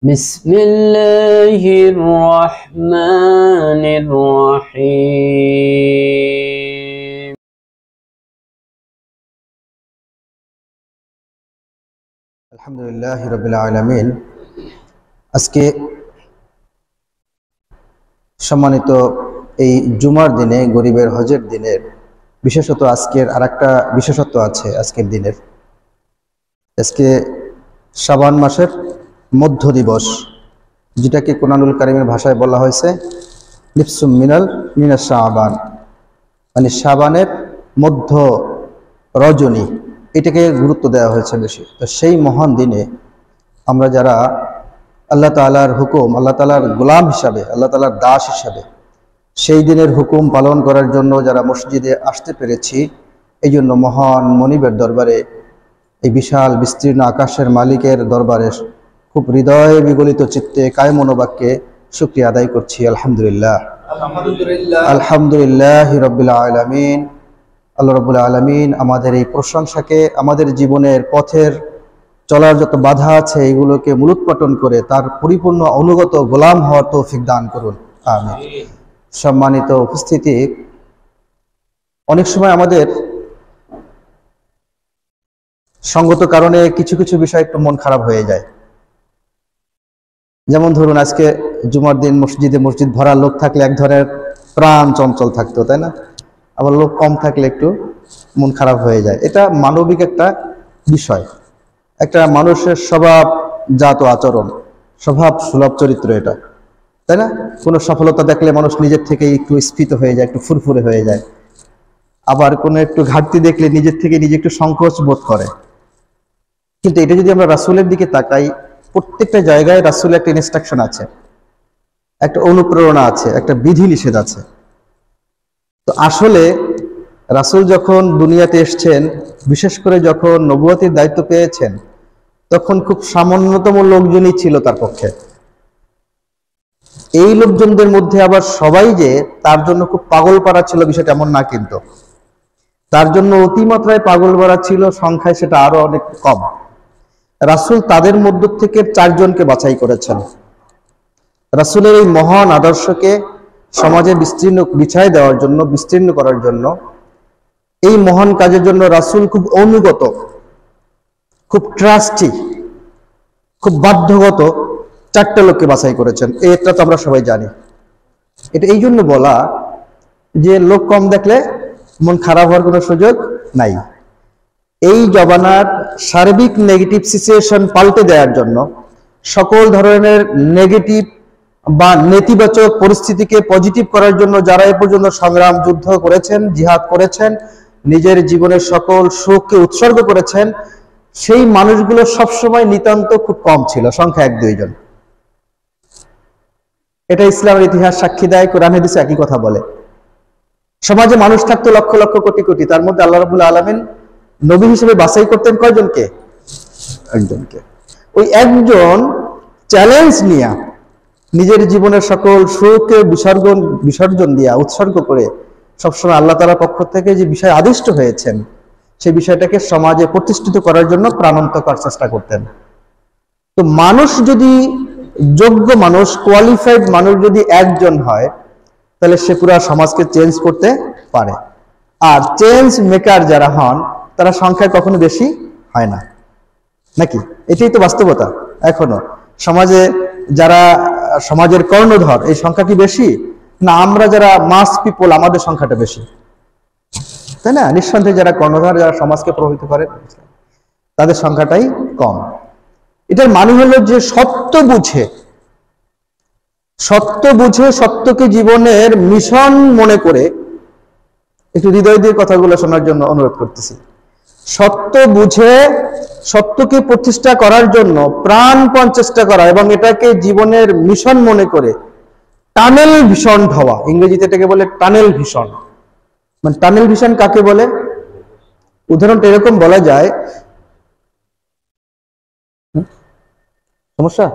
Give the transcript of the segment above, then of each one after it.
بسم الله الرحمن الرحيم الحمد لله رب العالمين আজকে সম্মানিত এই জুমার দিনে গরিবের হজের দিনের বিশেষত আজকের আরেকটা বিশেষত্ব আছে আজকের দিনের আজকে শাবান মাসের মধ্য দিবস যেটাকে কোরআনুল কারীমের ভাষায় বলা হয়েছে নিফসুম মিনাস শাবান মানে শাবানের মধ্য রজনী এটাকে গুরুত্ব দেওয়া হয়েছে বেশি। তো সেই মহান দিনে আমরা যারা আল্লাহ তাআলার হুকুম আল্লাহ তাআলার গোলাম হিসাবে আল্লাহ তাআলার দাস হিসাবে সেই দিনের হুকুম পালন করার জন্য যারা মসজিদে আসতে পেরেছি এই জন্য মহান মনিবের দরবারে এই বিশাল বিস্তীর্ণ আকাশের মালিকের দরবারে খুব হৃদয় বিগলিত চিত্তে কায় মনোবাক্যে শুকরিয়া আদায় করছি। আলহামদুলিল্লাহ আলহামদুলিল্লাহি রাব্বিল আলামিন। আল্লাহ রাব্বুল আলামিন আমাদের এই প্রশংসাকে আমাদের জীবনের পথের চলার যত বাধা আছে এগুলোকে মূলোৎপাটন করে তার পরিপূর্ণ অনুগত গোলাম হওয়ার তৌফিক দান করুন, আমিন। সম্মানিত উপস্থিতি, অনেক সময় আমাদের সঙ্গত কারণে কিছু কিছু বিষয় একটু মন খারাপ হয়ে যায়। যেমন ধরুন, আজকে জুমার দিন মসজিদ ভরা লোক থাকলে এক ধরনের প্রাণ চঞ্চল থাকতো, তাই না? আবার লোক কম থাকলে একটু মন খারাপ হয়ে যায়। এটা মানবিক একটা বিষয়, একটা মানুষের স্বভাবজাত আচরণ, স্বভাব সুলভ চরিত্র এটা, তাই না? কোনো সফলতা দেখলে মানুষ নিজের থেকে একটু স্ফীত হয়ে যায়, একটু ফুরফুরে হয়ে যায়। আবার কোনো একটু ঘাটতি দেখলে নিজের থেকে নিজে একটু সংকোচ বোধ করে। কিন্তু এটা যদি আমরা রাসূলের দিকে তাকাই, প্রত্যেকটা জায়গায় রাসূলের একটা ইনস্ট্রাকশন আছে, একটা অনুপ্রেরণা আছে, একটা বিধি নিষেধ আছে। তো আসলে রাসূল যখন দুনিয়াতে এসেছেন, বিশেষ করে যখন নবুয়তির দায়িত্ব পেয়েছেন, তখন খুব সামান্যতম লোকজনই ছিল তার পক্ষে। এই লোকজনদের মধ্যে আবার সবাই যে তার জন্য খুব পাগল পাড়া ছিল বিষয়টা এমন না, কিন্তু তার জন্য অতিমাত্রায় পাগল পাড়া ছিল, সংখ্যায় সেটা আরো অনেক কম। রাসূল তাদের মধ্য থেকে 4 জনকে বাছাই করেছেন। রাসূলের এই মহান আদর্শকে সমাজে বিস্তীর্ণ করার জন্য এই মহান কাজের জন্য রাসূল খুব অনুগত, খুব ট্রাস্টি, খুব বাধ্যগত 4টা লোককে বাছাই করেছেন। এটা তো আমরা সবাই জানি। এটা এই জন্য বলা যে লোক কম দেখলে মন খারাপ হওয়ার কোনো সুযোগ নাই। এই জমানার সার্বিক নেগেটিভ সিচুয়েশন পাল্টে দেওয়ার জন্য, সকল ধরনের নেগেটিভ বা নেতিবাচক পরিস্থিতিকে পজিটিভ করার জন্য যারা এ পর্যন্ত সংগ্রাম যুদ্ধ করেছেন, জিহাদ করেছেন, নিজের জীবনের সকল সুখকে উৎসর্গ করেছেন, সেই মানুষগুলো সবসময় নিতান্ত খুব কম ছিল, সংখ্যা 1-2 জন। এটা ইসলামের ইতিহাস সাক্ষী দেয়, কোরআন হাদিসে একই কথা বলে। সমাজে মানুষ থাকতো লক্ষ লক্ষ কোটি কোটি, তার মধ্যে আল্লাহ রাব্বুল আলামিন নবী হিসেবে বাছাই করতেন কয়জনকে? 1 জনকে। ওই একজন চ্যালেঞ্জ নিয়ে নিজের জীবনের সকল সুখকে বিসর্জন দিয়া উৎসর্গ করে সবসময় আল্লাহ তাআলার পক্ষ থেকে যে বিষয় আদিষ্ট হয়েছেন সেই বিষয়টাকে সমাজে প্রতিষ্ঠিত করার জন্য প্রাণান্তকর চেষ্টা করতেন। তো মানুষ যদি যোগ্য মানুষ, কোয়ালিফাইড মানুষ যদি 1 জন হয়, তাহলে সে পুরো সমাজকে চেঞ্জ করতে পারে। আর চেঞ্জ মেকার যারা হন তারা সংখ্যায় কখনো বেশি হয় না, নাকি? এটাই তো বাস্তবতা। এখনো সমাজে যারা সমাজের কর্ণধর, এই সংখ্যা কি বেশি না আমরা যারা মাস পিপল আমাদের সংখ্যাটা বেশি, তাই না? নিঃসন্দেহে যারা কর্ণধর, যারা সমাজকে প্রভাবিত করে, তাদের সংখ্যাটাই কম। এটার মানে হলো যে সত্য বুঝে সত্যকে জীবনের মিশন মনে করে, একটু হৃদয় দিয়ে কথাগুলো শোনার জন্য অনুরোধ করতেছি। সত্য বুঝে সত্যকে প্রতিষ্ঠা করার জন্য প্রাণপণ চেষ্টা করা এবং এটাকে জীবনের মিশন মনে করে টানেল ভিশন হওয়া, ইংরেজিতে এটাকে বলে টানেল ভিশন। মানে টানেল ভিশন কাকে বলে? উদাহরণটা এরকম বলা যায়, সমস্যা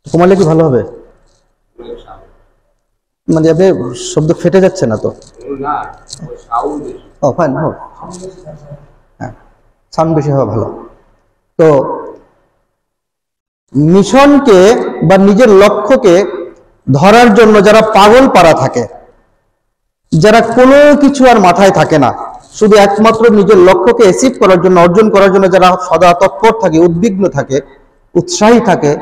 কমালে কি ভালো হবে? মানে আপনি শব্দ ফেটে যাচ্ছে না তো? ও ফাইন, হ্যাঁ, সাউন্ড বেশি হওয়া ভালো। তো মিশনকে বা নিজের লক্ষ্যকে ধরার জন্য যারা পাগল পারা থাকে, যারা কোনো কিছু আর মাথায় থাকে না, শুধু একমাত্র নিজের লক্ষ্যকে অ্যাচিভ করার জন্য, অর্জন করার জন্য যারা সদা তৎপর থাকে, উদ্বিগ্ন থাকে, উৎসাহী থাকে,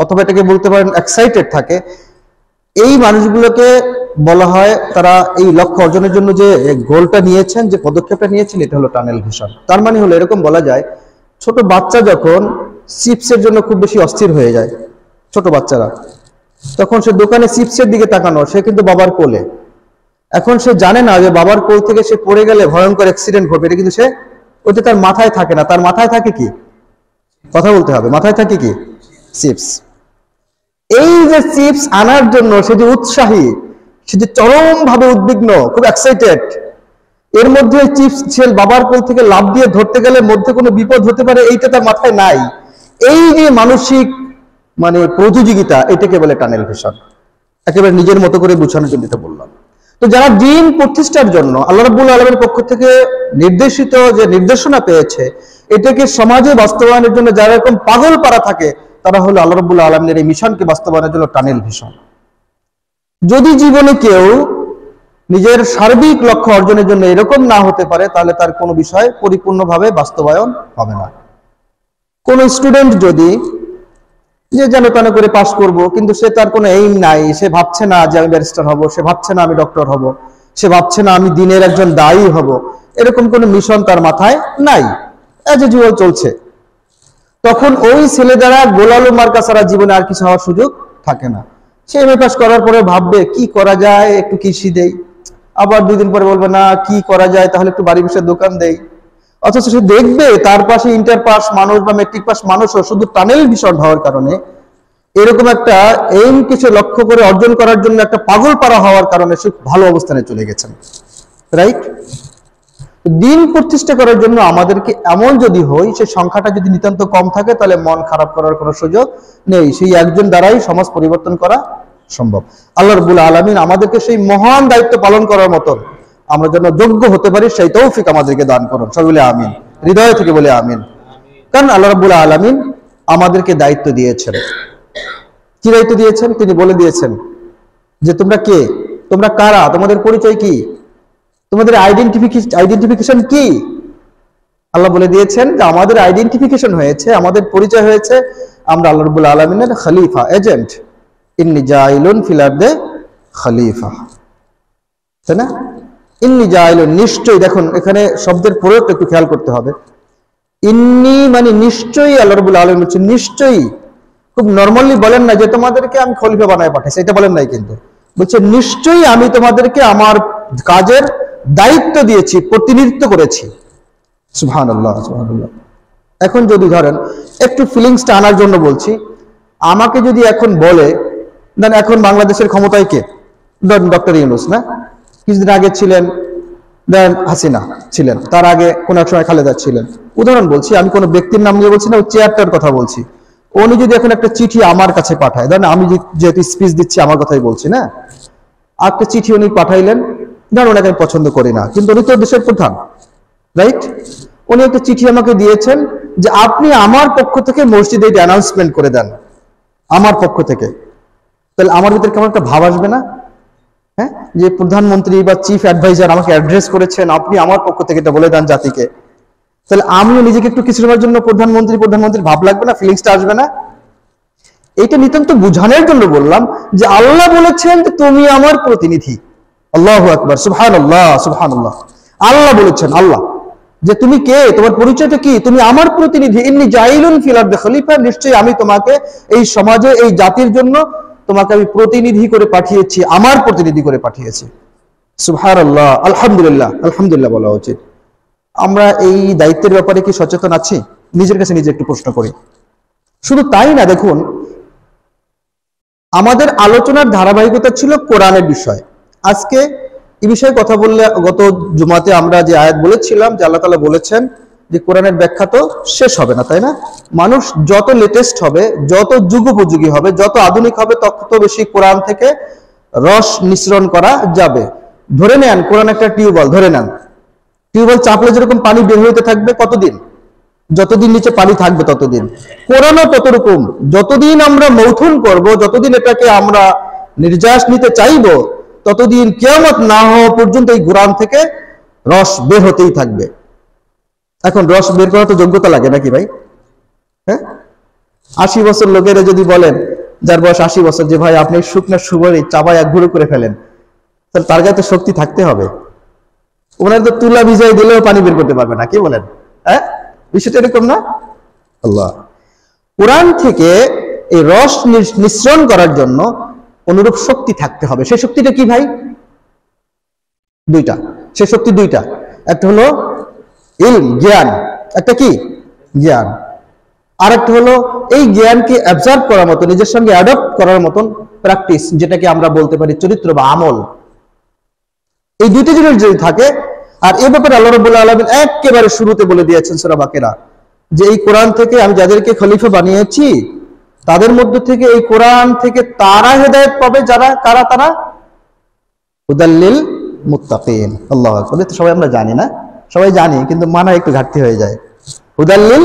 অথবা এটাকে বলতে পারেন এক্সাইটেড থাকে, এই মানুষগুলোকে বলা হয় তারা এই লক্ষ্য অর্জনের জন্য যে গোলটা নিয়েছেন, যে পদক্ষেপটা নিয়েছেন, এটা হলো টানেল ভিশন। তার মানে হলো এরকম বলা যায়, ছোট বাচ্চা যখন চিপসের জন্য খুব বেশি অস্থির হয়ে যায়, ছোট বাচ্চারা, তখন সে দোকানে চিপসের দিকে তাকানো, সে কিন্তু বাবার কোলে। এখন সে জানে না যে বাবার কোল থেকে সে পড়ে গেলে ভয়ঙ্কর অ্যাক্সিডেন্ট ঘটবে, এটা কিন্তু সে ওইটা তার মাথায় থাকে না। তার মাথায় থাকে কি? কথা বলতে হবে, মাথায় থাকে কি? চিপস। এই যে চিপস আনার জন্য সে যে উৎসাহী, সে যে চরম ভাবে উদ্বিগ্ন, খুব এক্সাইটেড, এর মধ্যে চিপস সে বাবার কোল থেকে লাফ দিয়ে ধরতে গেলে মধ্যে কোনো বিপদ হতে পারে, এইটা তার মাথায় নাই। এই যে মানসিক প্রতিযোগিতা, এটাকে বলে টানেল ভিশন। একেবারে নিজের মতো করে বোঝানোর জন্য এটা বললাম। তো যারা দ্বীন প্রতিষ্ঠার জন্য আল্লাহ রাব্বুল আলামিনের পক্ষ থেকে নির্দেশিত যে নির্দেশনা পেয়েছে, এটাকে সমাজে বাস্তবায়নের জন্য যারা এরকম পাগল পারা থাকে, তারা হলো আল্লাহ রাব্বুল আলামিনের এই মিশনকে বাস্তবায়নের জন্য টানেল ভিশন। যদি জীবনে কেউ নিজের সার্বিক লক্ষ্য অর্জনের জন্য এরকম না হতে পারে, তাহলে তার কোনো বিষয় পরিপূর্ণভাবে বাস্তবায়ন হবে না। কোন স্টুডেন্ট যদি যে যেন তেন করে পাস করব, কিন্তু সে তার কোনো এইম নাই, সে ভাবছে না যে আমি ব্যারিস্টার হব, সে ভাবছে না আমি ডক্টর হব, সে ভাবছে না আমি দিনের একজন দায়ী হব, এরকম কোনো মিশন তার মাথায় নাই, এজ ইউজুয়াল চলছে, তখন ওই ছেলে দ্বারা গোলালু মার্কা ছাড়া জীবনে আর কিছু হওয়ার সুযোগ থাকে না। সে এমএ পাস করার পরে ভাববে কি করা যায়, একটু কৃষি দেই, আবার 2 দিন পরে বলবে না কি করা যায়, তাহলে একটু বাড়ি বসে দোকান দেই। অথচ সে দেখবে তার পাশে ইন্টার পাস মানুষ বা মেট্রিক পাস মানুষও শুধু টানেল ভিশন হওয়ার কারণে, এরকম একটা এইম কিছু লক্ষ্য করে অর্জন করার জন্য একটা পাগল পারা হওয়ার কারণে সে ভালো অবস্থানে চলে গেছেন। রাইট? দিন প্রতিষ্ঠা করার জন্য আমাদেরকে এমন যদি হই, সে সংখ্যাটা যদি নিতান্ত কম থাকে, তাহলে মন খারাপ করার কোনো সুযোগ নেই। সেই একজন দ্বারাই সমাজ পরিবর্তন করা সম্ভব। আল্লাহ রাব্বুল আলামিন আমাদেরকে সেই মহান দায়িত্ব পালন করার মতন আমরা যেন যোগ্য হতে পারি, সেই তৌফিক আমাদেরকে দান করুন। সবাই বলে আমিন, হৃদয় থেকে বলে আমিন। কারণ আল্লাহ রাব্বুল আলামিন আমাদেরকে দায়িত্ব দিয়েছেন। কি দায়িত্ব দিয়েছেন? তিনি বলে দিয়েছেন যে তোমরা কে, তোমরা কারা, তোমাদের পরিচয় কি, তোমাদের আইডেন্টিফিকেশন কি। আল্লাহ বলে দিয়েছেন যে আমাদের আইডেন্টিফিকেশন হয়েছে, আমাদের পরিচয় হয়েছে, আমরা আল্লাহ রাব্বুল আলামিনের খলিফা, এজেন্ট। ইন্নী জাইলুন ফিল আরদে খলিফা, তাই না? ইন্নী জাইলুন, নিশ্চয়ই। দেখুন এখানে শব্দের প্রয়োগটা একটু খেয়াল করতে হবে। ইন্নী মানে নিশ্চয়ই, আল্লাহ রাব্বুল আলামিন বলছেন নিশ্চয়ই। খুব নরমালি বলেন না যে তোমাদেরকে আমি খলিফা বানায় পাঠাইছি, এটা বলেন নাই, কিন্তু বলছে নিশ্চয়ই আমি তোমাদেরকে আমার কাজের দায়িত্ব দিয়েছি, প্রতিনিধিত্ব করেছি। সুবহানাল্লাহ, সুবহানাল্লাহ। এখন যদি ধরেন একটু ফিলিংসটা আনার জন্য বলছি, আমাকে যদি এখন বলে দেন এখন বাংলাদেশের ক্ষমতায় কে, ডক্টর ইউনূস না, কিছুদিন আগে ছিলেন, দেন হাসিনা ছিলেন, তার আগে কোন এক সময় খালেদা ছিলেন, উদাহরণ বলছি, আমি কোনো ব্যক্তির নাম নিয়ে বলছি না, ওই চেয়ারটার কথা বলছি। উনি যদি এখন একটা চিঠি আমার কাছে পাঠায়, ধরেন আমি যেহেতু স্পিচ দিচ্ছি আমার কথাই বলছি না, একটা চিঠি উনি পাঠাইলেন, ধরেন ওনাকে আমি পছন্দ করি না, কিন্তু উনি তো দেশের প্রধান, রাইট? উনি একটা চিঠি আমাকে দিয়েছেন যে আপনি আমার পক্ষ থেকে মসজিদে এটা অ্যানাউন্সমেন্ট করে দেন, আমার পক্ষ থেকে। তাহলে আমার ভিতরে কেমন একটা ভাব আসবে না? হ্যাঁ, যে প্রধানমন্ত্রী বা চিফ অ্যাডভাইজার আমাকে অ্যাড্রেস করেছেন, আপনি আমার পক্ষ থেকে এটা বলে দেন জাতিকে। তাহলে আমিও নিজেকে একটু কিছু সময়ের জন্য প্রধানমন্ত্রী ভাব লাগবে না, ফিলিংসটা আসবে না? এইটা নিতান্ত বুঝানোর জন্য বললাম যে আল্লাহ বলেছেন যে তুমি আমার প্রতিনিধি। আল্লাহু আকবার, সুবহানাল্লাহ, সুবহানাল্লাহ। আল্লাহ বলেছেন, আল্লাহ, যে তুমি কে, তোমার পরিচয়টা কি, তুমি আমার প্রতিনিধি। ইন্নী জাইলুন ফিল আরদি খলিফা, নিশ্চয়ই আমি তোমাকে এই সমাজে, এই জাতির জন্য তোমাকে আমি প্রতিনিধি করে পাঠিয়েছি, আমার প্রতিনিধি করে পাঠিয়েছি। সুবহানাল্লাহ, আলহামদুলিল্লাহ, আলহামদুলিল্লাহ বলা উচিত। আমরা এই দায়িত্বের ব্যাপারে কি সচেতন আছি? নিজের কাছে নিজে একটু প্রশ্ন করি। শুধু তাই না, দেখুন আমাদের আলোচনার ধারাবাহিকতা ছিল কোরআনের বিষয়। আজকে এই বিষয়ে কথা বললে, গত জুমাতে আমরা যে আয়াত বলেছিলাম যে আল্লাহ তাআলা বলেছেন যে কোরআনের ব্যাখ্যা তো শেষ হবে না, তাই না? মানুষ যত লেটেস্ট হবে, যত যুগোপযোগী হবে, যত আধুনিক হবে, তত বেশি কোরআন থেকে রস নিঃসরণ করা যাবে। ধরে নেন কোরআন একটা টিউবওয়েল, ধরে নেন টিউবওয়েল চাপলে যেরকম পানি বের হইতে থাকবে কতদিন, যতদিন নিচে পানি থাকবে ততদিন। কোরআনও ততরকম, যতদিন আমরা মৌথুন করব, যতদিন এটাকে আমরা নির্যাস নিতে চাইবো, ততদিন কিয়ামত না হওয়া পর্যন্ত এই কোরআন থেকে রস বের হতেই থাকবে। এখন রস বের করা তো যোগ্যতা লাগে নাকি ভাই? হ্যাঁ, 80 বছর লোকেরা যদি বলেন, যার বয়স 80 বছর, যে ভাই আপনি শুকনো সুপারি চাবায় এক গুঁড়ো করে ফেলেন, তাহলে তার গায়ে তো শক্তি থাকতে হবে। ওনার তো তুলা ভিজাই দিলেও পানি বের করতে পারবে না, কি বলেন? হ্যাঁ, বিষয়টা এরকম না? আল্লাহ, কোরআন থেকে এই রস নিঃসরণ করার জন্য অনুরূপ শক্তি থাকতে হবে। সেই শক্তিটা কি ভাই? দুইটা। সেই শক্তি দুইটা, একটা হলো ইলম, জ্ঞান, একটা কি জ্ঞান, আর একটা হলো এই জ্ঞানকে অ্যাবজর্ব করার মতো, নিজের সঙ্গে অ্যাডপ্ট করার মতন প্র্যাকটিস, যেটাকে আমরা বলতে পারি চরিত্র বা আমল। এই দুইটা জিনিস যদি থাকে, আর এই ব্যাপারে আল্লাহ রাব্বুল আলামিন একেবারে শুরুতে বলে দিয়েছেন সূরা বাকেরা, যে এই কোরআন থেকে আমি যাদেরকে খলিফা বানিয়েছি, তাদের মধ্যে থেকে এই কোরআন থেকে তারা হেদায়েত পাবে, যারা কারা? তারা হুদাল্লিল মুত্তাকিন। আল্লাহু আকবার। তো সবাই আমরা জানি না, সবাই জানি, কিন্তু মানা একটু ঘাটতি হয়ে যায়। হুদাল্লিল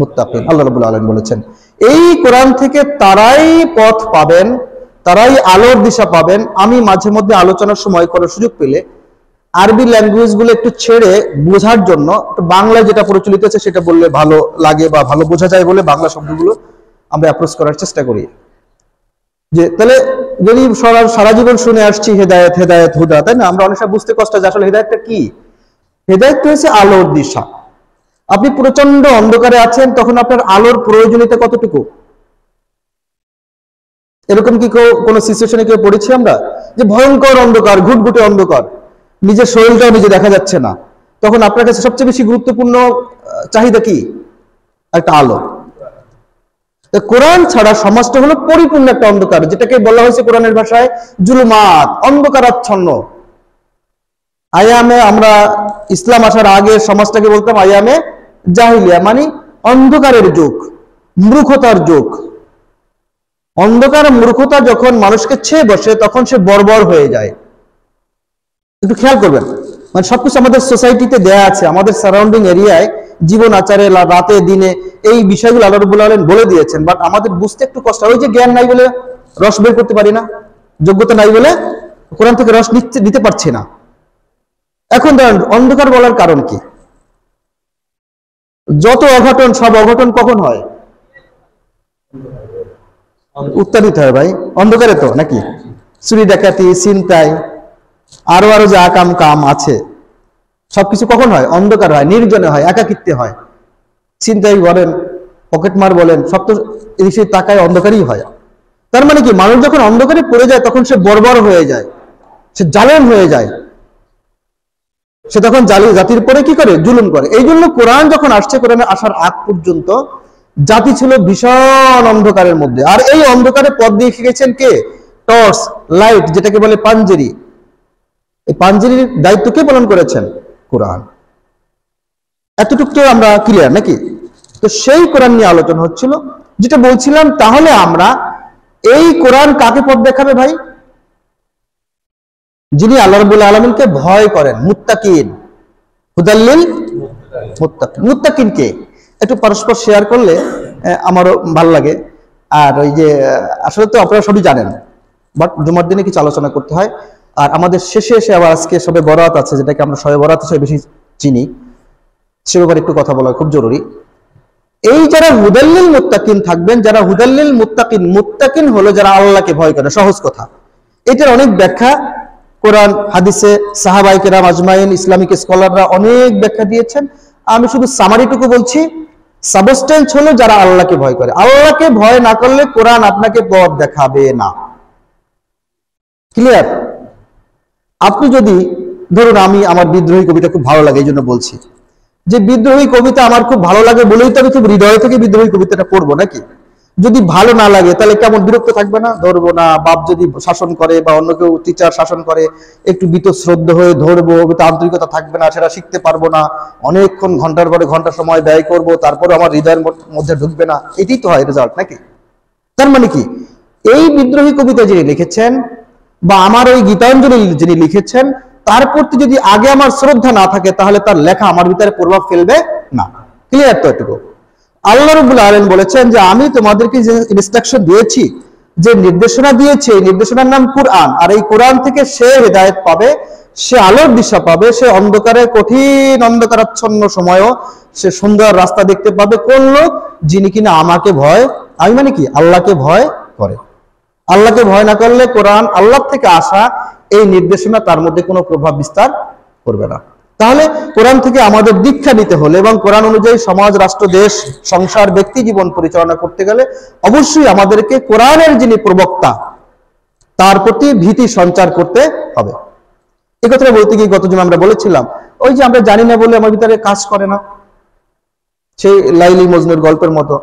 মুত্তাকিন, আল্লাহ রাব্বুল আলামিন বলেছেন এই কোরআন থেকে তারাই পথ পাবেন, তারাই আলোর দিশা পাবেন। আমি মাঝে মধ্যে আলোচনার সময় করার সুযোগ পেলে আরবি ল্যাঙ্গুয়েজ গুলো একটু ছেড়ে বোঝার জন্য বাংলায় যেটা প্রচলিত আছে সেটা বললে ভালো লাগে বা ভালো বোঝা যায় বলে বাংলা শব্দগুলো আমরা অ্যাপ্রোচ করার চেষ্টা করি। যে তাহলে যদি সারা জীবন শুনে আসছি হেদায়েত হেদায়েত হুদা, তাই না? আমরা অনেক সময় বুঝতে কষ্ট হয় আসলে হেদায়েতটা কি। হেদায়েত হচ্ছে আলোর দিশা। আপনি প্রচন্ড অন্ধকারে আছেন, তখন আপনার আলোর প্রয়োজনীয়তা কতটুকু? এরকম কি কোনো সিচুয়েশনে কেউ পড়েছি আমরা, যে ভয়ঙ্কর অন্ধকার, ঘুটঘুটে অন্ধকার, নিজের শরীরটাও নিজে দেখা যাচ্ছে না, তখন আপনার কাছে সবচেয়ে বেশি গুরুত্বপূর্ণ চাহিদা কি? একটা আলো। কোরআন ছাড়া সমাজটা হলো পরিপূর্ণ একটা অন্ধকার, যেটাকে বলা হয়েছে কোরআনের ভাষায় জুলুমাত, অন্ধকারাচ্ছন্ন। আয়ামে, আমরা ইসলাম আসার আগে সমাজটাকে বলতাম আয়ামে জাহিলিয়া, মানে অন্ধকারের যুগ, মূর্খতার যুগ। অন্ধকার মূর্খতা যখন মানুষকে ছেয়ে বসে, তখন সে বর্বর হয়ে যায়। একটু খেয়াল করবেন, মানে সবকিছু আমাদের সোসাইটিতে দেয়া আছে, আমাদের সারাউন্ডিং এরিয়ায়, জীবন আচারে, রাতে দিনে এই বিষয়গুলো আল্লাহ রাব্বুল আলামিন বলে দিয়েছেন, বাট আমাদের বুঝতে একটু কষ্ট হয়। ওই যে জ্ঞান নাই বলে রস বের করতে পারি না, যোগ্যতা নাই বলে কোরআন থেকে রস নিতে পারছি না। এখন ধরেন অন্ধকার বলার কারণ কি? যত অঘটন, সব অঘটন কখন হয়? উত্তর দিতে হয় ভাই, অন্ধকারে তো নাকি? চুরি ডাকাতি, ছিনতাই, আরো আরো যে আকাম কাম আছে, সবকিছু কখন হয়? অন্ধকার হয়, নির্জনে হয়, একাকিত্বে হয়। ছিনতাই বলেন, পকেটমার বলেন, সব তো এই সেই তাকায় অন্ধকারই হয়। তার মানে কি, মানুষ যখন অন্ধকারে পড়ে যায় তখন সে বর্বর হয়ে যায়, সে জালেম হয়ে যায়, সে তখন জাতির পরে কি করে? জুলুম করে। এই জন্য কোরআন যখন আসছে, কোরআনে আসার আগ পর্যন্ত জাতি ছিল ভীষণ অন্ধকারের মধ্যে। আর এই অন্ধকারে পথ দিয়ে গেছেন কে? টর্চ, লাইট, যেটাকে বলে পাঞ্জেরি। এই পাঞ্জেরির দায়িত্ব কে পালন করেছেন? কোরআন। এতটুকু তো আমরা ক্লিয়ার নাকি? তো সেই কোরআন নিয়ে আলোচনা হচ্ছিল, যেটা বলছিলাম। তাহলে আমরা এই কোরআন কাকে পথ দেখাবে ভাই? যিনি আল্লাহ রাব্বুল আলামিনকে ভয় করেন, মুত্তাকিন। হুদাল্লিল মুত্তাকিন। মুত্তাকিন কে? একটু পরস্পর শেয়ার করলে আমারও ভালো লাগে। আর ওই যে আসলে তো আপনারা সবই জানেন, বাট জুমার দিনে কিছু আলোচনা করতে হয়। আর আমাদের শেষে এসে আবার আজকে সবে বরাত আছে, যেটাকে আমরা সবে বরাত হিসেবে বেশি চিনি, সে ব্যাপারে একটু কথা বলা খুব জরুরি। এই যারা হুদাল্লিল মুত্তাকিন থাকবেন, যারা হুদাল্লিল মুত্তাকিন, মুত্তাকিন হলো যারা আল্লাহকে ভয় করে, সহজ কথা। এটার অনেক ব্যাখ্যা কোরআন হাদিসে সাহাবায়ে কেরাম আজমাইন, ইসলামিক স্কলাররা অনেক ব্যাখ্যা দিয়েছেন। আমি শুধু সামারিটুকু বলছি। সাবস্টেন্স হলো যারা আল্লাহকে ভয় করে। আল্লাহকে ভয় না করলে কোরআন আপনাকে পথ দেখাবে না। ক্লিয়ার? আপনি যদি ধরুন, আমি আমার বিদ্রোহী কবিতা খুব ভালো লাগে, এই জন্য বলছি যে বিদ্রোহী কবিতা আমার খুব ভালো লাগে বলেই তো আমি খুব হৃদয় থেকে বিদ্রোহী কবিতাটা পড়বো নাকি? যদি ভালো না লাগে তাহলে কেমন বিরক্ত থাকবে না? ধরবো না। বাপ যদি শাসন করে বা অন্য কেউ টিচার শাসন করে, একটু বীতশ্রদ্ধ হয়ে ধরবো, আন্তরিকতা থাকবে না, সেটা শিখতে পারবো না। অনেকক্ষণ, ঘন্টার পরে ঘন্টা সময় ব্যয় করবো, তারপরে আমার হৃদয়ের মধ্যে ঢুকবে না। এটাই তো হয় রেজাল্ট নাকি? তার মানে কি, এই বিদ্রোহী কবিতা যিনি লিখেছেন বা আমার ওই গীতাঞ্জলি যিনি লিখেছেন, তার প্রতি যদি আগে আমার শ্রদ্ধা না থাকে, তাহলে তার লেখা আমার ভিতরে প্রভাব ফেলবে না। ক্লিয়ার তো এটুকু? আল্লাহ রাব্বুল আলামিন বলেছেন যে আমি তোমাদেরকে যে ইনস্ট্রাকশন দিয়েছি, যে নির্দেশনা দিয়েছি, এই নির্দেশনার নাম কুরআন। আর এই কোরআন থেকে সে হেদায়েত পাবে, সে আলোর দিশা পাবে, সে অন্ধকারে, কঠিন অন্ধকারাচ্ছন্ন সময়ও সে সুন্দর রাস্তা দেখতে পাবে। কোন লোক? যিনি কিনা আমাকে ভয়, আমি মানে কি, আল্লাহকে ভয় করে। আল্লাহকে ভয় না করলে কোরআন, আল্লাহ থেকে আসা এই নির্দেশনা তার মধ্যে কোনো প্রভাব বিস্তার করবে না। তাহলে কোরআন থেকে আমাদের দীক্ষা নিতে হলে এবং কোরআন অনুযায়ী সমাজ, রাষ্ট্র, দেশ, সংসার, ব্যক্তি জীবন পরিচালনা করতে গেলে অবশ্যই আমাদেরকে কোরআনের যিনি প্রবক্তা তার প্রতি ভীতি সঞ্চার করতে হবে। এই কথাটা বলতে গিয়ে গত জন্য আমরা বলেছিলাম, ওই যে আমরা জানি না বলে আমার ভিতরে কাজ করে না, সেই লাইলি মজনুর গল্পের মতো।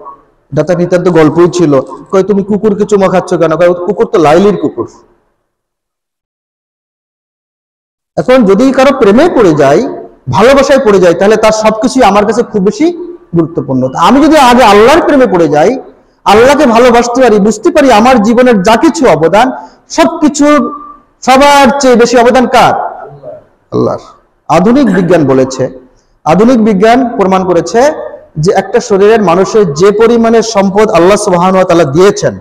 এটা তো নিতান্ত গল্পই ছিল। কই তুমি কুকুরকে চুমা খাচ্ছ কেন? কই কুকুর তো লাইলির কুকুর। এখন যদি কারো প্রেমে পড়ে যায়, ভালোবাসায় পড়ে যায়, তাহলে তার সবকিছু আমার কাছে খুব বেশি গুরুত্বপূর্ণ। আমি যদি আগে আল্লাহর প্রেমে পড়ে যাই, আল্লাহকে ভালোবাসতে পারি, বুঝতে পারি আমার জীবনের যা কিছু অবদান, সবকিছুর সবার চেয়ে বেশি অবদান কার? আল্লাহর। আধুনিক বিজ্ঞান বলেছে, আধুনিক বিজ্ঞান প্রমাণ করেছে যে একটা শরীরের মানুষের যে পরিমাণে সম্পদ আল্লাহ সুবহানাহু ওয়া তাআলা দিয়েছেন,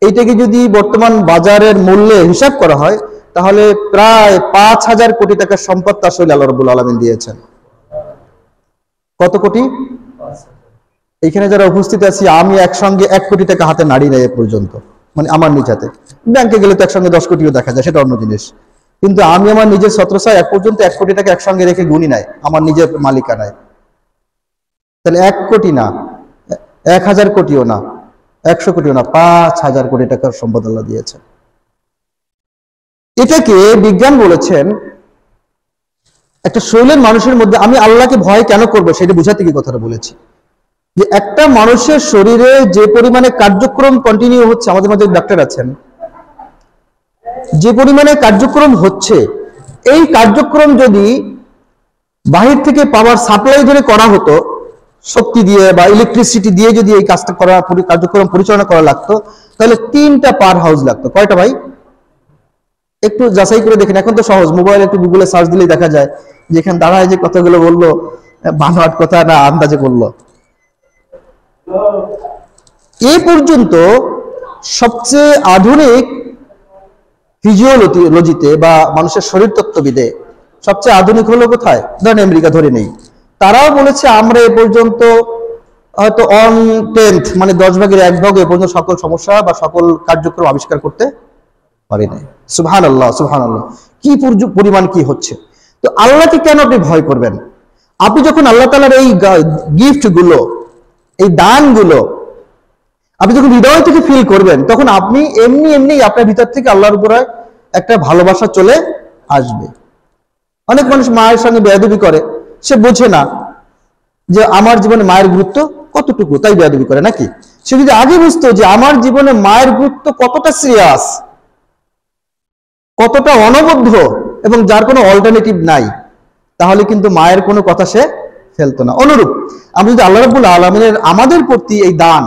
এইটাকে যদি বর্তমান বাজারের মূল্যে হিসাব করা হয়, তাহলে প্রায় ৫,০০০ কোটি টাকার সম্পদ তার শরীরে আল্লাহ রাব্বুল আলামিন দিয়েছেন। কত কোটি? এখানে যারা উপস্থিত আছি, আমি একসঙ্গে ১ কোটি টাকা হাতে নাড়ি নেই এ পর্যন্ত, মানে আমার নিজ হাতে। ব্যাংকে গেলে তো একসঙ্গে ১০ কোটিও দেখা যায়, সেটা অন্য জিনিস। কিন্তু আমি আমার নিজের ছত্রছায়ায় এক পর্যন্ত ১ কোটি টাকা একসঙ্গে রেখে গুনি নাই, আমার নিজের মালিকানায়। তাহলে ১ কোটি না, ১,০০০ কোটিও না, ১০০ কোটিও না, ৫,০০০ কোটি টাকার সম্পদ আল্লাহ দিয়েছেন। এটাকে বিজ্ঞান বলেছেন একটা শরীরের মানুষের মধ্যে আমি আল্লাহকে ভয় কেন করবো সেটা বুঝাতে গিয়ে কথাটা বলেছি। যে একটা মানুষের শরীরে যে পরিমাণে কার্যক্রম কন্টিনিউ হচ্ছে, আমাদের মাঝে ডাক্তার আছেন, যে পরিমাণে কার্যক্রম হচ্ছে, এই কার্যক্রম যদি বাহির থেকে পাওয়ার সাপ্লাই ধরে করা হতো, শক্তি দিয়ে বা ইলেকট্রিসিটি দিয়ে যদি এই কাজটা করা, কার্যক্রম পরিচালনা করা লাগতো, তাহলে 3টা পাওয়ার হাউস লাগতো। কয়টা ভাই? একটু যাচাই করে দেখেন। এখন তো সহজ, মোবাইল একটু গুগলে সার্চ দিলেই দেখা যায় যে এখানে দাঁড়ায় যে কথাগুলো বললো বানোয়াট কথা না আন্দাজে বললো। এ পর্যন্ত সবচেয়ে আধুনিক ফিজিওলজিতে বা মানুষের শরীর তত্ত্ববিদে সবচেয়ে আধুনিক হলো কোথায়? ধরেন আমেরিকা ধরে নেই, তারাও বলেছে আমরা এ পর্যন্ত হয়তো 1/10 মানে 10/1 এ পর্যন্ত সকল সমস্যা বা সকল কার্যক্রম আবিষ্কার করতে পারি নাই। সুবহানাল্লাহ, সুবহানাল্লাহ। কি পরিমাণ কি হচ্ছে! তো আল্লাহকে কেন আপনি ভয় করবেন? আপনি যখন আল্লাহ তাআলার এই গিফট গুলো, এই দানগুলো আপনি যখন হৃদয় থেকে ফিল করবেন, তখন আপনি এমনি এমনি আপনার ভিতর থেকে আল্লাহর উপরে একটা ভালোবাসা চলে আসবে। অনেক মানুষ মায়ের সঙ্গে বেয়াদবি করে, সে বোঝে না যে আমার জীবনে মায়ের গুরুত্ব কতটুকু, তাই বেয়াদবি করে নাকি? সে যদি আগে বুঝতো যে আমার জীবনে মায়ের গুরুত্ব কতটা সিরিয়াস, কতটা অনবদ্য এবং যার কোনো অল্টারনেটিভ নাই, তাহলে কিন্তু মায়ের কোনো কথা সে ফেলতো না। অনুরূপ আমরা যদি আল্লাহ রাব্বুল আলামিনের আমাদের প্রতি এই দান,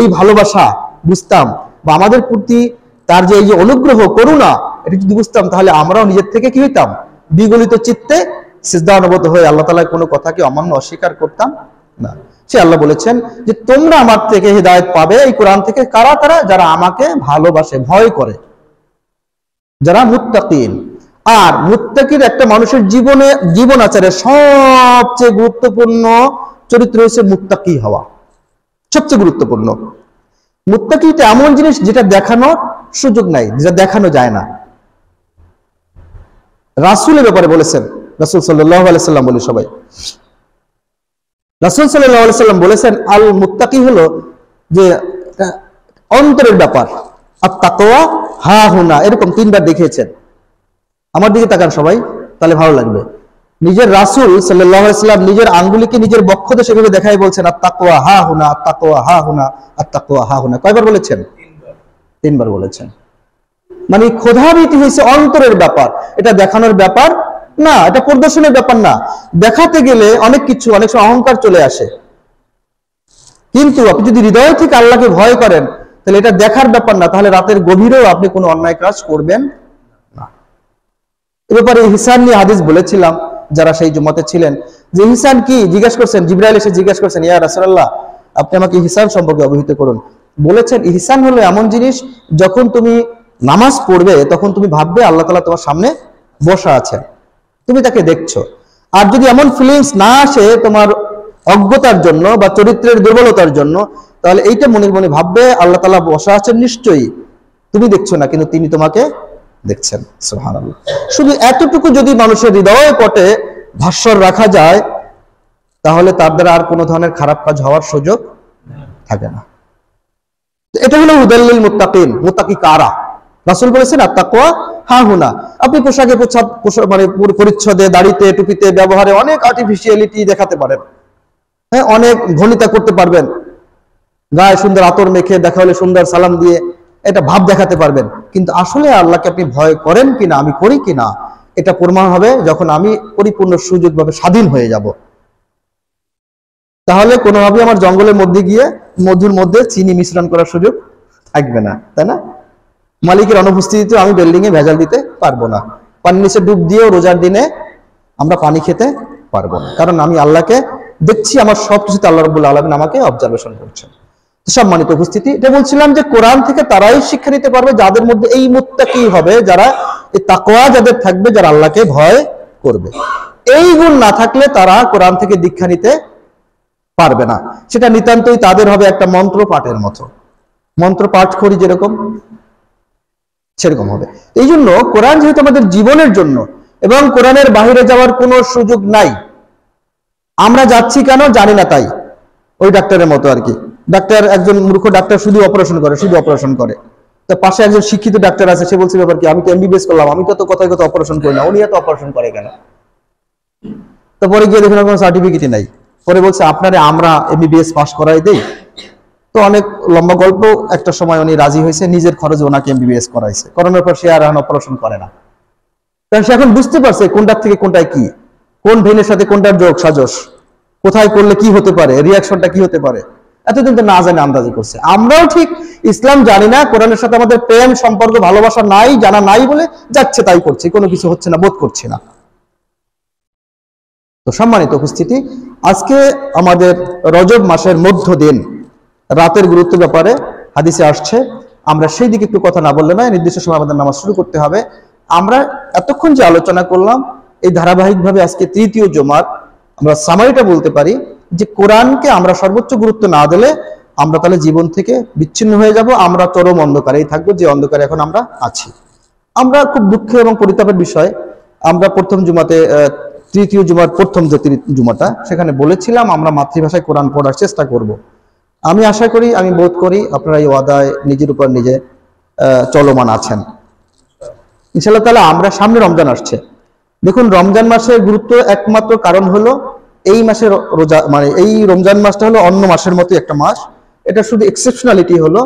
এই ভালোবাসা বুঝতাম, বা আমাদের প্রতি তার যে এই যে অনুগ্রহ, করুণা, এটা যদি বুঝতাম, তাহলে আমরাও নিজের থেকে কি হইতাম? বিগলিত চিত্তে সিজদা অনুগত হয়ে আল্লাহ তাআলার কোনো কথাকে অমান্য অস্বীকার করতাম না। সে আল্লাহ বলেছেন যে তোমরা আমার থেকে হিদায়াত পাবে এই কোরআন থেকে কারা কারা? যারা আমাকে ভালোবাসে, ভয় করে, যারা মুত্তাকিন। আর মুত্তাকির একটা মানুষের জীবন আচারের সবচেয়ে গুরুত্বপূর্ণ চরিত্র হচ্ছে মুত্তাকি হওয়া, সবচেয়ে গুরুত্বপূর্ণ। মুত্তাকিটা এমন জিনিস যেটা দেখানোর সুযোগ নাই, যেটা দেখানো যায় না। রাসূলের ব্যাপারে বলেছেন, রাসূল সাল্লাল্লাহু আলাইহি সাল্লাম বলি সবাই, রাসূল সাল্লাল্লাহু আলাইহি সাল্লাম বলেছেন আল মুত্তাকি হলো যে অন্তরের ব্যাপার, আর তাকওয়া হা হুনা, এরকম 3বার দেখিয়েছেন। আমার দিকে তাকান সবাই, তাহলে ভালো লাগবে। নিজের রাসূল সাল্লাল্লাহু আলাইহি সাল্লাম নিজের আঙ্গুলিকে নিজের বক্ষতে সেভাবে দেখাই বলছেন আর তাকওয়া হা হুনা, আর তাকওয়া হা হুনা, আর তাকওয়া হা হুনা। কয়বার বলেছেন? 3বার বলেছেন। মানে খোদাভীতি হয়েছে অন্তরের ব্যাপার, এটা দেখানোর ব্যাপার না, এটা প্রদর্শনের ব্যাপার না। দেখাতে গেলে অনেক কিছু, অনেক সময় অহংকার চলে আসে, কিন্তু আপনি যদি হৃদয় থেকে আল্লাহকে ভয় করেন, তাহলে এটা দেখার ব্যাপার না, তাহলে রাতের গভীরেও আপনি কোনো অন্যায় কাজ করবেন না। এ ব্যাপারে হিসান নিয়ে হাদিস বলেছিলাম, যারা সেই জুমাতে ছিলেন, যে ইহসান কি জিজ্ঞাসা করছেন, জিবরাইল এসে জিজ্ঞাসা করছেন, ইয়া রাসূলুল্লাহ আপনি আমাকে ইহসান সম্পর্কে অবহিত করুন। বলেছেন ইহসান হলো এমন জিনিস, যখন তুমি নামাজ পড়বে তখন তুমি ভাববে আল্লাহ তাআলা তোমার সামনে বসা আছেন, তুমি তাকে দেখছো। আর যদি এমন ফিলিংস না আসে তোমার অজ্ঞতার জন্য বা চরিত্রের দুর্বলতার জন্য, তাহলে এইটা মনের মনে ভাববে আল্লাহ তাআলা বসা আছেন নিশ্চয়ই, তুমি দেখছো না কিন্তু তিনি তোমাকে দেখছেন। সুবহানাল্লাহ। শুধু এতটুকু যদি মানুষের হৃদয়ে পটে ভাস্বর রাখা যায়, তাহলে তার দ্বারা আর কোনো ধরনের খারাপ কাজ হওয়ার সুযোগ থাকে না। এটা হলো হুদাল্লিল মুত্তাকিন। মুত্তাকি কারা? রাসূল বলেছেন আত-তাকওয়া হাহুনা। আপনি পোশাকে মানে পরিচ্ছদে, দাড়িতে, টুপিতে, ব্যবহারে অনেক আর্টিফিশিয়ালিটি দেখাতে পারেন, হ্যাঁ, অনেক ঘনিতা করতে পারবেন, গায়ে সুন্দর আতর মেখে, দেখা হলে সুন্দর সালাম দিয়ে এটা ভাব দেখাতে পারবেন, কিন্তু আসলে আল্লাহকে আপনি ভয় করেন কিনা, আমি করি কিনা, এটা প্রমাণ হবে যখন আমি পরিপূর্ণ সুযোগভাবে স্বাধীন হয়ে যাব। তাহলে কোনোভাবে আমার জঙ্গলের মধ্যে গিয়ে মধুর মধ্যে চিনি মিশ্রণ করার সুযোগ থাকবে না, তাই না? মালিকের অনুপস্থিতিতে আমি বিল্ডিং এ ভেজাল দিতে পারবো না। পানির নিচে ডুব দিয়েও রোজার দিনে আমরা পানি খেতে পারবো না, কারণ আমি আল্লাহকে দেখছি, আমার সবকিছুতে আল্লাহ রাব্বুল আলামিন আমাকে অবজারভেশন করছেন। সম্মানিত উপস্থিতি, এটা বলছিলাম যে কোরআন থেকে তারাই শিক্ষা নিতে পারবে যাদের মধ্যে এই মুত্তাকি হবে, যারা এই তাকওয়া যাদের থাকবে, যারা আল্লাহকে ভয় করবে। এই গুণ না থাকলে তারা কোরআন থেকে দীক্ষা নিতে পারবে না। সেটা নিতান্তই তাদের হবে একটা মন্ত্র পাঠের মতো, মন্ত্র পাঠ করি যেরকম সেরকম হবে। এই জন্য কোরআন যেহেতু আমাদের জীবনের জন্য, এবং কোরআনের বাইরে যাওয়ার কোনো সুযোগ নাই। আমরা যাচ্ছি কেন জানি না, তাই ওই ডাক্তারের মতো আর কি। ডাক্তার, একজন মূর্খ ডাক্তার শুধু অপারেশন করে, শুধু অপারেশন করে। তো পাশে একজন শিক্ষিত ডাক্তার আছে, সে বলছে ব্যাপার কি, আমি তো এমবিবিএস করলাম, আমি তো কোথায় কোথাও অপারেশন করি না, উনি এত অপারেশন করে কেন? তো পরে গিয়ে দেখুন কোনো সার্টিফিকেটই নাই। পরে বলছে আপনারে আমরা এমবিবিএস পাস করাই দেই। তো অনেক লম্বা গল্প, একটা সময় উনি রাজি হয়েছে, নিজের খরচে ওনাকে এমবিবিএস করাইছে। করানোর পর সে আর এখন অপারেশন করে না, কারণ সে এখন বুঝতে পারছে কোনটার থেকে কোনটায় কি, কোন ভেনের সাথে কোনটার যোগ সাজস, কোথায় করলে কি হতে পারে, রিয়াকশনটা কি হতে পারে, এতদিন তো না জানে আন্দাজি করছে। আমরাও ঠিক ইসলাম জানি না, কোরআনের সাথে আমাদের প্রেম সম্পর্ক ভালোবাসা নাই, জানা নাই বলে যাচ্ছে তাই করছি, কোনো কিছু হচ্ছে না, বোধ করছি না। তো সম্মানিত উপস্থিতি, আজকে আমাদের রজব মাসের মধ্য দিন, রাতের গুরুত্বের ব্যাপারে হাদিসে আসছে। আমরা সেই দিকে একটু কথা না বললে নয়, নির্দিষ্ট সময় আমাদের নামাজ শুরু করতে হবে। আমরা এতক্ষণ যে আলোচনা করলাম, এই ধারাবাহিকভাবে আজকে তৃতীয় জুমার আমরা সামারিটা বলতে পারি যে কোরআনকে আমরা সর্বোচ্চ গুরুত্ব না দিলে আমরা তাহলে জীবন থেকে বিচ্ছিন্ন হয়ে যাব, আমরা চরম অন্ধকারেই থাকবো, যে অন্ধকারে এখন আমরা আছি। আমরা খুব দুঃখ এবং পরিতাপের বিষয়, আমরা প্রথম জুমাতে, তৃতীয় জুমার প্রথম যে জুমাটা, সেখানে বলেছিলাম আমরা মাতৃভাষায় কোরআন পড়ার চেষ্টা করব। আমি আশা করি, আমি বোধ করি আপনারা এই ওয়াদায় নিজের উপর নিজে চলমান আছেন ইনশাআল্লাহ তাআলা। আমরা সামনে রমজান আসছে, দেখুন রমজান মাসের গুরুত্ব একমাত্র কারণ হলো এই মাসের রোজা, মানে এই রমজান মাসটা হলো অন্য মাসের মতো একটা মাস। এটা শুধু এক্সেপশনালিটি হলো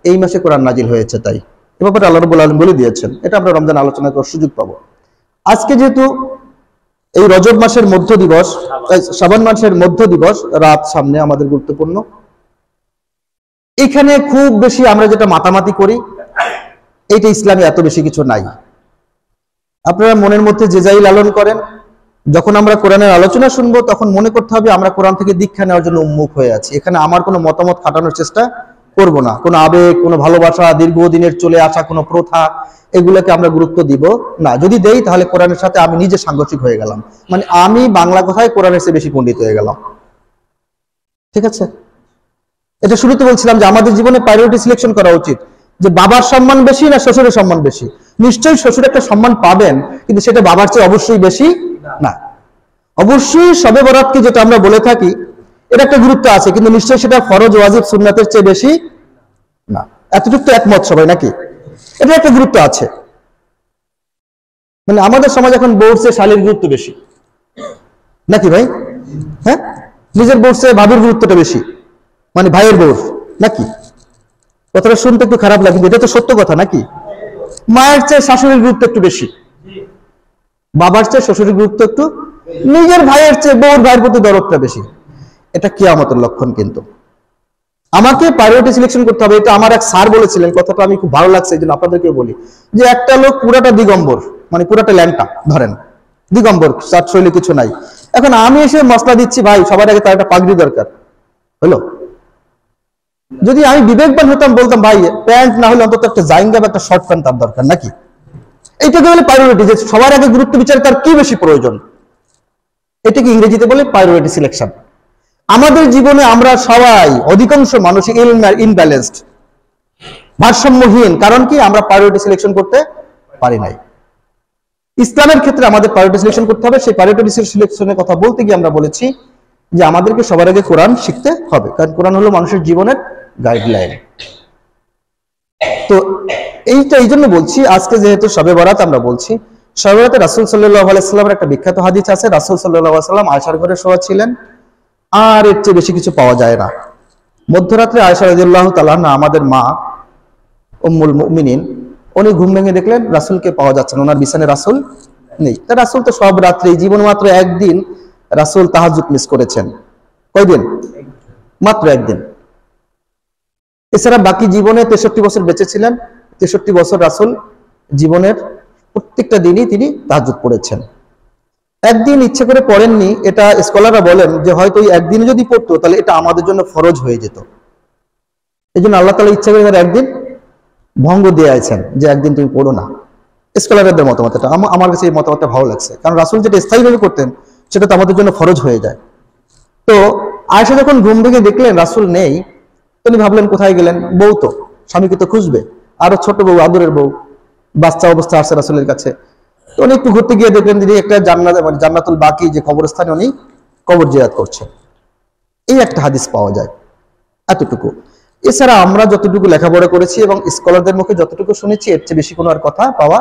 এই মাসে কোরআন নাজিল হয়েছে, তাই এ ব্যাপারে আল্লাহ রাব্বুল আলামিন বলে দিয়েছেন। এটা আমরা রমজান আলোচনা করার সুযোগ পাবো। আজকে যেহেতু এই রজব মাসের মধ্য দিবস, শাবান মাসের মধ্য দিবস, রাত সামনে আমাদের গুরুত্বপূর্ণ। এখানে খুব বেশি আমরা যেটা মাতামাতি করি, এইটা ইসলামে এত বেশি কিছু নাই। আপনারা মনের মধ্যে যে যাই লালন করেন, যখন আমরা কোরআনের আলোচনা শুনবো তখন মনে করতে হবে আমরা কোরআন থেকে দীক্ষা নেওয়ার জন্য উন্মুখ হয়ে আছি। এখানে আমার কোনো মতামত খাটানোর চেষ্টা করব না, কোনো আবেগ, কোনো ভালোবাসা, দীর্ঘদিনের চলে আসা কোনো প্রথা, এগুলোকে আমরা গুরুত্ব দিব না। যদি দেই তাহলে কোরআনের সাথে আমি নিজে সাংঘর্ষিক হয়ে গেলাম, মানে আমি বাংলা কথায় কোরআনের চেয়ে বেশি পণ্ডিত হয়ে গেলাম। ঠিক আছে, এটা শুরুতে বলছিলাম যে আমাদের জীবনে প্রায়োরিটি সিলেকশন করা উচিত, যে বাবার সম্মান বেশি না শ্বশুরের সম্মান বেশি। নিশ্চয়ই শ্বশুর একটা সম্মান পাবেন, কিন্তু সেটা বাবার চেয়ে অবশ্যই বেশি না। অবশ্যই শবে বরাতকে যেটা আমরা বলে থাকি, এটা একটা গুরুত্ব আছে, কিন্তু নিশ্চয়ই সেটা ফরজ, ওয়াজিব, সুন্নাতের চেয়ে বেশি না। এতটুকু তো একমত সবাই নাকি? এটা একটা গুরুত্ব আছে। মানে আমাদের সমাজ এখন বউর চেয়ে শালীর গুরুত্ব বেশি নাকি ভাই? হ্যাঁ, নিজের বউর চেয়ে ভাবির গুরুত্বটা বেশি, মানে ভাইয়ের বউর, নাকি? কথাটা শুনতে একটু খারাপ লাগে, এটা তো সত্য কথা নাকি? মায়ের চেয়ে শাশুড়ির গুরুত্ব একটু বেশি, বাবার চেয়ে শ্বশুরের গুরুত্ব একটু, নিজের ভাইয়ের চেয়ে বউর ভাইয়ের প্রতি দরদটা বেশি। এটা কিয়ামতের লক্ষণ। কিন্তু আমাকে প্রায়োরিটি সিলেকশন করতে হবে। এটা আমার এক স্যার বলেছিলেন, কথাটা আমি খুব ভালো লাগছে, এই জন্য আপনাদেরকে বলি, যে একটা লোক পুরাটা দিগম্বর, মানে পুরাটা ল্যাংটা, ধরেন দিগম্বর, সাত শৈলী কিছু নাই, এখন আমি এসে মশলা দিচ্ছি, ভাই সবার আগে তার একটা পাগড়ি দরকার, হলো? যদি আমি বিবেকবান হতাম বলতাম ভাই প্যান্ট না হলে অন্তত একটা জাইঙ্গাব একটা শর্ট প্যান্ট তার দরকার নাকি। এইটাকে বলে প্রায়োরিটি, যে সবার আগে গুরুত্ব বিচারে তার কি বেশি প্রয়োজন, এটাকে ইংরেজিতে বলে প্রায়োরিটি সিলেকশন। আমাদের জীবনে আমরা সবাই অধিকাংশ মানুষ ইনব্যালেন্সড, ভারসাম্যহীন। কারণ কি? আমরা প্রায়োরিটি সিলেকশন করতে পারি নাই। ইসলামের ক্ষেত্রে আমাদের প্রায়োরিটি সিলেকশন করতে হবে। সেই প্রায়োরিটি সিলেকশনের কথা বলতে গিয়ে আমরা বলেছি যে আমাদেরকে সবার আগে কোরআন শিখতে হবে, কারণ কোরআন হলো মানুষের জীবনের গাইডলাইন। তো এইটা এই জন্য বলছি, আজকে যেহেতু শবে বরাত আমরা বলছি, শবে বরাতে রাসূল সাল্লাল্লাহু আলাইহি ওয়াসাল্লামের একটা বিখ্যাত হাদিস আছে। রাসূল সাল্লাল্লাহু আলাইহি ওয়াসাল্লাম আয়েশার ঘরে শোয়া ছিলেন, আর এর চেয়ে বেশি কিছু পাওয়া যায় না। মধ্যরাত্রে আয়েশা রাদিয়াল্লাহু তাআলা আনহা, আমাদের মা উম্মুল মুমিনিন, উনি ঘুম ভেঙে দেখলেন রাসূলকে পাওয়া যাচ্ছে না, ওনার বিছানায় রাসূল নেই। তা রাসূল তো সব রাত্রে, জীবন মাত্র একদিন রাসূল তাহাজ্জুদ মিস করেছেন। কয়দিন? মাত্র একদিন। এছাড়া বাকি জীবনে 63 বছর বেঁচে ছিলেন। 63 বছর রাসূল জীবনের প্রত্যেকটা দিনই তিনি তাহাজ্জুদ পড়েছেন। একদিন ইচ্ছে করে পড়েননি, এটা স্কলাররা বলেন যে হয়তো ওই একদিন যদি পড়তো তাহলে এটা আমাদের জন্য ফরজ হয়ে যেত। এই জন্য আল্লাহ তাআলা ইচ্ছা করে তার একদিন ভঙ্গ দিয়ে আছেন যে একদিন তুমি পড়ো না। স্কলারদের মতামত এটা, আমার কাছে এই মতামতটা ভালো লাগছে, কারণ রাসূল যেটা স্থায়ীভাবে করতেন সেটা তো আমাদের জন্য ফরজ হয়ে যায়। তো আয়েশা যখন ঘুম ভেঙে দেখলেন রাসূল নেই, তিনি ভাবলেন কোথায় গেলেন, বউ তো, স্বামীকে তো খুঁজবে, আরো ছোট বউ, আদরের বউ, বাচ্চা অবস্থা আসছে রাসূলের কাছে। তো উনি একটু ঘুরতে গিয়ে দেখলেন তিনি একটা জান্নাতুল বাকি যে কবরস্থানে উনি কবর জিয়ারত করছেন। এই একটা হাদিস পাওয়া যায়, এতটুকু। এছাড়া আমরা যতটুকু লেখাপড়া করেছি এবং স্কলারদের মুখে যতটুকু শুনেছি, এর চেয়ে বেশি কোনো আর কথা পাওয়া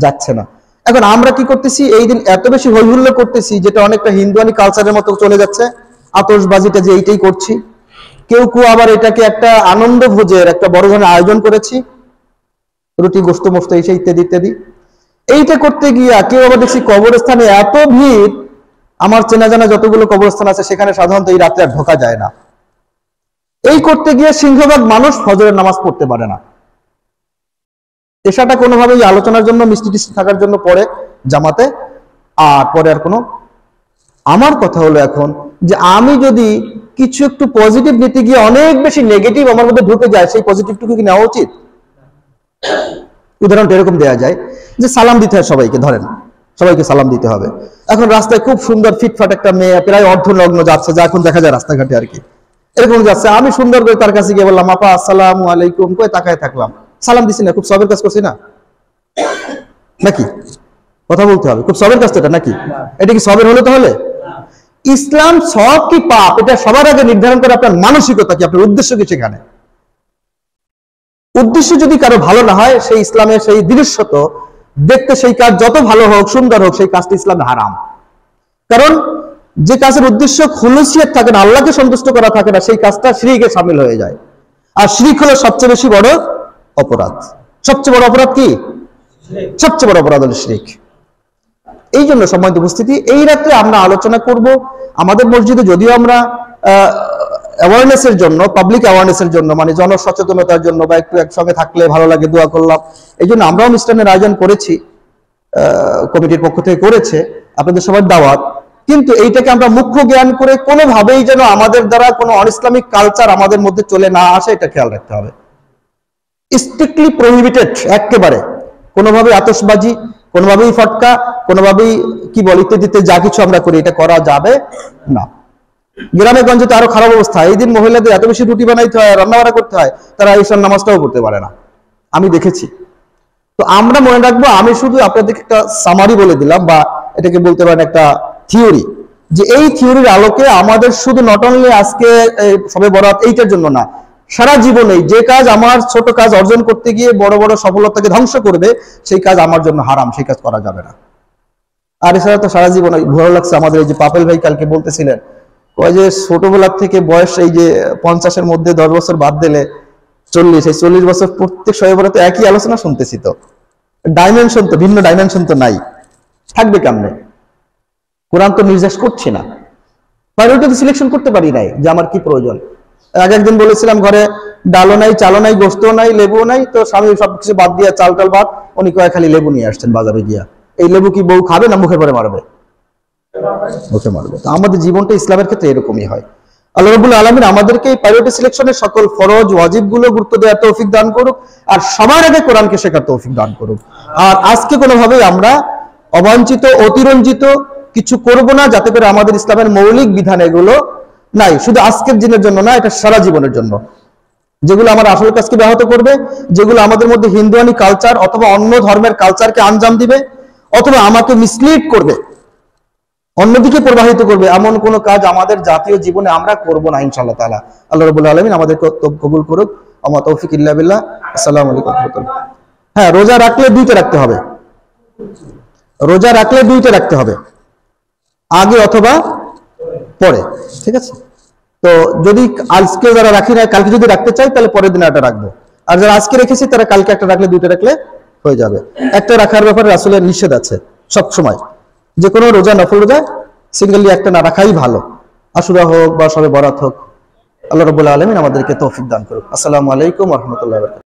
যাচ্ছে না। এখন আমরা কি করতেছি, এই দিন এত বেশি হৈহুল্লোড় করতেছি যেটা অনেকটা হিন্দুয়ানি কালচারের মতো চলে যাচ্ছে। আতশবাজিটা যে এইটাই করছি, কেউ আবার এটাকে একটা আনন্দ ভোজের একটা বড় ধরনের আয়োজন করেছি, রুটি গোস্ত মোস্ত এসে ইত্যাদি ইত্যাদি। এইটা করতে গিয়া কেউ আবার দেখছি কবরস্থানে এত ভিড়, আমার চেনা জানা যতগুলো কবরস্থান আছে সেখানে সাধারণত এই রাত্রে আর ঢোকা যায় না। এই করতে গিয়ে সিংহভাগ মানুষ ফজরের নামাজ পড়তে পারে না। এসাটা কোনোভাবেই আলোচনার জন্য, মিষ্টি টিষ্টি থাকার জন্য পড়ে জামাতে, আর পরে আর কোনো। আমার কথা হলো এখন যে আমি যদি কিছু একটু পজিটিভ নিতে গিয়ে অনেক বেশি নেগেটিভ আমার মধ্যে ঢুকে যায়, সেই পজিটিভটুকু কি নেওয়া উচিত? উদাহরণটা এরকম দেওয়া যায় যে সালাম দিতে হয় সবাইকে, ধরেন সবাইকে সালাম দিতে হবে। এখন রাস্তায় খুব সুন্দর ফিটফাট একটা মেয়ে প্রায় অর্ধনগ্ন যাচ্ছে, যা এখন দেখা যায় রাস্তাঘাটে আর কি, এরকম যাচ্ছে। আমি সুন্দর করে তার কাছে গিয়ে বললাম আপা আসসালামু আলাইকুম, কই তাকায় থাকলাম, সালাম দিছি না, খুব সবের কাজ করছি না নাকি? কথা বলতে হবে, খুব সবের কাজ তো এটা নাকি? এটা কি সবের হলো তাহলে? ইসলাম সব কি পাপ, এটা সবার আগে নির্ধারণ করে আপনার মানসিকতা কি, আপনার উদ্দেশ্য কি। সেখানে উদ্দেশ্য যদি কারো ভালো না হয়, সেই ইসলামের সেই দৃশ্যত দেখতে সেই কাজ যত ভালো হোক, সুন্দর হোক, সেই কাজটা ইসলামে হারাম। কারণ যে কাজের উদ্দেশ্য খুলুসিয়ত থাকে না, আল্লাহকে সন্তুষ্ট করা থাকে না, সেই কাজটা শিরকে শামিল হয়ে যায়। আর শিরক হলো সবচেয়ে বেশি বড় অপরাধ। সবচেয়ে বড় অপরাধ কি? সবচেয়ে বড় অপরাধ হলো শিরক। এই জন্য সম্মানিত উপস্থিতি, এই রাত্রে আমরা আলোচনা করব আমাদের মসজিদে, যদিও আমরা অ্যাওয়ারনেসের জন্য, পাবলিক অ্যাওয়ারনেসের জন্য, মানে জনসচেতনতার জন্য, বা একটু একসঙ্গে থাকলে ভালো লাগে, দোয়া করলাম, এই জন্য আমরাও অনুষ্ঠানের আয়োজন করেছি, কমিটির পক্ষ থেকে করেছে, আপনাদের সবার দাওয়াত। কিন্তু এইটাকে আমরা মুখ্য জ্ঞান করে কোনোভাবেই যেন আমাদের দ্বারা কোনো অন ইসলামিক কালচার আমাদের মধ্যে চলে না আসে, এটা খেয়াল রাখতে হবে। স্ট্রিক্টলি প্রহিবিটেড, একেবারে কোনোভাবেই আতশবাজি, কোনোভাবেই ফটকা, কোনোভাবেই কি বল ইত্যাদিতে যা কিছু আমরা করি, এটা করা যাবে না। গ্রামে গঞ্জে তো আরো খারাপ অবস্থা। এই দিন মহিলাদের এত বেশি রুটি বানাইতে হয়, রান্নাবাড়া করতে হয়, তারা ঈশার নামাজটাও করতে পারে না, আমি দেখেছি। তো আমরা মনে রাখবো, আমি শুধু আপনাদেরকে একটা সামারি বলে দিলাম, বা এটাকে বলতে পারেন একটা থিওরি, যে এই থিওরির আলোকে আমাদের শুধু নট অনলি আজকে সবে বরাত এইটার জন্য না, সারা জীবনেই যে কাজ আমার ছোট কাজ অর্জন করতে গিয়ে বড় বড় সফলতাকে ধ্বংস করবে, সেই কাজ আমার জন্য হারাম, সেই কাজ করা যাবে না। আর এছাড়া তো সারা জীবন ভালো লাগছে আমাদের এই যে পাপেল ভাই কালকে বলতেছিলেন, ওই যে ছোটবেলার থেকে বয়স এই যে 50-এর মধ্যে 10 বছর বাদ দিলে 40, এই 40 বছর প্রত্যেক শবে বরাতে একই আলোচনা শুনতেছি। তো ডাইমেনশন তো ভিন্ন, ডাইমেনশন তো নাই, থাকবে কেমনে? কোরআন তো নির্দেশ করছে না, প্রায়োরিটি সিলেকশন করতে পারি নাই যে আমার কি প্রয়োজন। একদিন বলেছিলাম ঘরে ডালও নাই, চালও নাই, গোস্তও নাই, লেবুও নাই, তো স্বামী সবকিছু বাদ দিয়ে চাল টাল বাদ, উনি কয়েক খালি লেবু নিয়ে আসছেন বাজারে গিয়া। এই লেবু কি বউ খাবে না মুখে পরে মারবে? মুখে মারবে। তো আমাদের জীবনটা ইসলামের ক্ষেত্রে এরকমই হয়। আল্লাহ রাব্বুল আলামিন আমাদেরকে এই প্রায়োরিটি সিলেকশনের সকল ফরজ ওয়াজিব গুলো গুরুত্ব দেওয়ার তৌফিক দান করুক, আর সবার আগে কোরআনকে শেখার তৌফিক দান করুক। আর আজকে কোনোভাবেই আমরা অবাঞ্ছিত অতিরঞ্জিত কিছু করব না, যাতে করে আমাদের ইসলামের মৌলিক বিধান এগুলো নাই, শুধু আজকের দিনের জন্য না, এটা সারা জীবনের জন্য, যেগুলো আমার আসল কাজকে ব্যাহত করবে, যেগুলো আমাদের মধ্যে হিন্দুয়ানি কালচার অথবা অন্য ধর্মের কালচারকে আঞ্জাম দিবে, অথবা আমাকে মিসলিড করবে, অন্যদিকে প্রবাহিত করবে, এমন কোন কাজ আমাদের জাতীয় জীবনে আমরা করব না ইনশাআল্লাহ তাআলা। আল্লাহ রাব্বুল আলামিন আমাদেরকে কবুল করুক। আমা তৌফিক ইল্লা বিল্লাহ। আসসালামু আলাইকুম ওয়া রাহমাতুল্লাহ। হ্যাঁ, রোজা রাখলে দুইটা রাখতে হবে, রোজা রাখলে দুইটা রাখতে হবে, আগে অথবা পরে, ঠিক আছে? তো যদি আজকে যারা রাখি না, কালকে যদি রাখতে চাই তাহলে পরের দিন একটা রাখবো, আর যারা আজকে রেখেছি তারা কালকে একটা রাখলে দুইটা রাখলে হয়ে যাবে। একটা রাখার ব্যাপারে রাসূলের নিষেধ আছে সব সময়, যে কোনো রোজা নফল রোজা সিঙ্গেলি একটা না রাখাই ভালো, আশুরা হোক বা শবে বরাত হোক। আল্লাহ রাব্বুল আলামিন আমাদেরকে তৌফিক দান করুক। আসসালামু আলাইকুম ওয়া রাহমাতুল্লাহি ওয়া বারাকাতুহু।